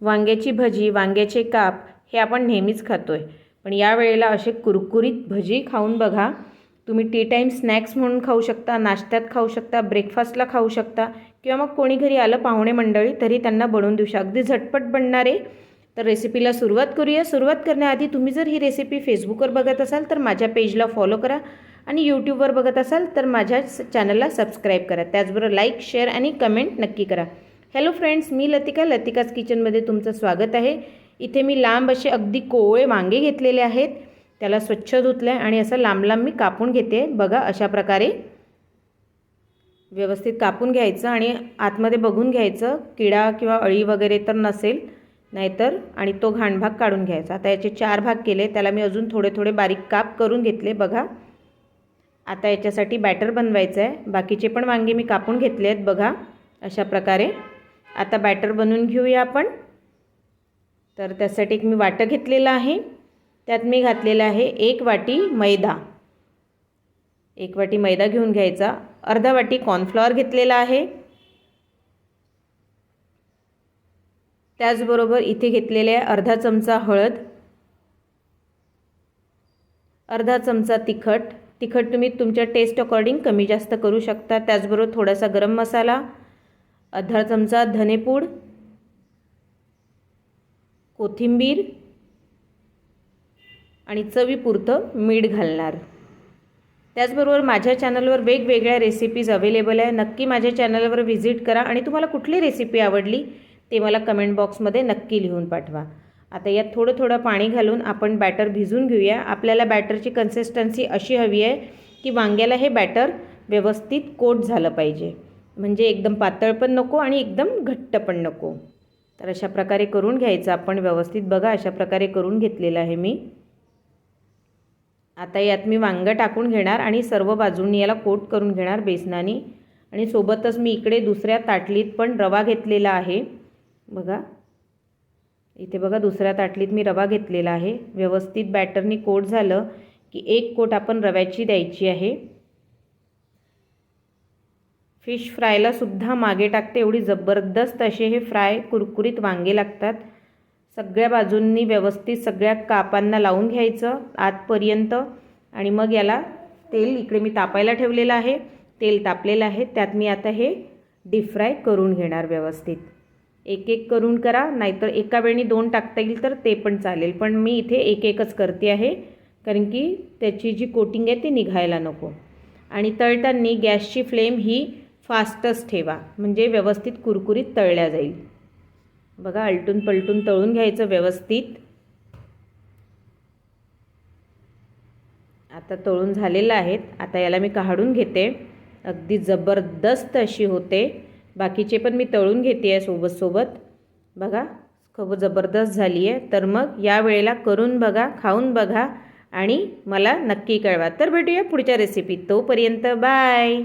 वांग्याची भजी, वांग्याचे काप हे आपण नेहमीच खातोय, पण यावेळेला असे कुरकुरीत भजी खाऊन बघा. तुम्ही टी टाईम स्नॅक्स म्हणून खाऊ शकता, नाश्त्यात खाऊ शकता, ब्रेकफास्टला खाऊ शकता किंवा मग कोणी घरी आलं पाहुणे मंडळी तरी त्यांना बनवून देऊ शकता. अगदी झटपट बनणारे. तर रेसिपीला सुरुवात करूया. सुरुवात करण्याआधी तुम्ही जर ही रेसिपी फेसबुकवर बघत असाल तर माझ्या पेजला फॉलो करा आणि यूट्यूबवर बघत असाल तर माझ्या चॅनलला सबस्क्राईब करा. त्याचबरोबर लाईक, शेअर आणि कमेंट नक्की करा. हॅलो फ्रेंड्स, मी लतिका, लतिकाज किचनमध्ये तुमचं स्वागत आहे. इथे मी लांब असे अगदी कोवळे वांगे घेतलेले आहेत. त्याला स्वच्छ धुतलं आहे आणि असं लांब लांब मी कापून घेते. बघा अशा प्रकारे व्यवस्थित कापून घ्यायचं आणि आतमध्ये बघून घ्यायचं किडा किंवा अळी वगैरे तर नसेल, नाहीतर आणि तो घाण भाग काढून घ्यायचा. आता याचे 4 भाग केले, त्याला मी अजून थोडे थोडे बारीक काप करून घेतले. बघा आता याच्यासाठी बॅटर बनवायचं आहे. बाकीचे पण वांगे मी कापून घेतले आहेत. बघा अशा प्रकारे आता बॅटर बनवून घेऊया आपण. तर त्यासाठी एक मी वाटं घेतलेलं आहे. त्यात मी घातलेलं आहे 1 वाटी मैदा. 1 वाटी मैदा घेऊन घ्यायचा. अर्धा वाटी कॉर्नफ्लॉवर घेतलेला आहे. त्याचबरोबर इथे घेतलेले आहे अर्धा चमचा हळद, अर्धा चमचा तिखट. तिखट तुम्ही तुमच्या टेस्ट अकॉर्डिंग कमी जास्त करू शकता. त्याचबरोबर थोडासा गरम मसाला, अर्धा चमचा धनेपूड, कोथिंबीर आणि चवीपुरतं मीठ घालणार. त्याचबरोबर माझ्या चॅनलवर वेगवेगळ्या रेसिपीज अवेलेबल आहे. नक्की माझ्या चॅनलवर व्हिजिट करा आणि तुम्हाला कुठली रेसिपी आवडली ते मला कमेंट बॉक्समध्ये नक्की लिहून पाठवा. आता यात थोडं थोडं पाणी घालून आपण बॅटर भिजवून घेऊया. आपल्याला बॅटरची कन्सिस्टन्सी अशी हवी आहे की वांग्याला हे बॅटर व्यवस्थित कोट झालं पाहिजे, म्हणजे एकदम पातळ पण नको आणि एकदम घट्ट पण नको. तर अशा प्रकारे करून घ्यायचं आपण व्यवस्थित. बघा अशा प्रकारे करून घेतलेलं आहे मी. आता यात मी वांगं टाकून घेणार आणि सर्व बाजूंनी याला कोट करून घेणार बेसनाने. आणि सोबतच मी इकडे दुसऱ्या ताटलीत पण रवा घेतलेला आहे. बघा इथे बघा दुसऱ्या ताटलीत मी रवा घेतलेला आहे. व्यवस्थित बॅटरनी कोट झालं की 1 कोट आपण रव्याची द्यायची आहे. फिश फ्रायला सुद्धा मागे टाकते, एवढी जबरदस्त असे हे फ्राय कुरकुरीत वांगे लागतात. सगळ्या बाजूंनी व्यवस्थित सगळ्या कापांना लावून घ्यायचं आतपर्यंत आणि मग याला तेल इकडे मी तापायला ठेवलेलं आहे. तेल तापलेलं आहे, त्यात मी आता हे डीप फ्राय करून घेणार व्यवस्थित. एक एक करून करा, नाहीतर एका वेळी 2 टाकता येईल तर ते पण चालेल, पण मी इथे एक एकच करते आहे कारण की त्याची जी कोटिंग आहे ती निघायला नको. आणि तळताना गॅसची फ्लेम ही फास्टच ठेवा, म्हणजे व्यवस्थित कुरकुरीत तळल्या जाईल. बघा आलटून पलटून तळून घ्यायचं व्यवस्थित. आता तळून झालेलं आहेत. आता याला मी काढून घेते. अगदी जबरदस्त अशी होते. बाकीचे पण मी तळून घेते आहे सोबत. बघा खूप जबरदस्त झाली आहे. तर मग या वेळेला करून बघा, खाऊन बघा आणि मला नक्की कळवा. तर भेटूया पुढच्या रेसिपीत. तोपर्यंत बाय.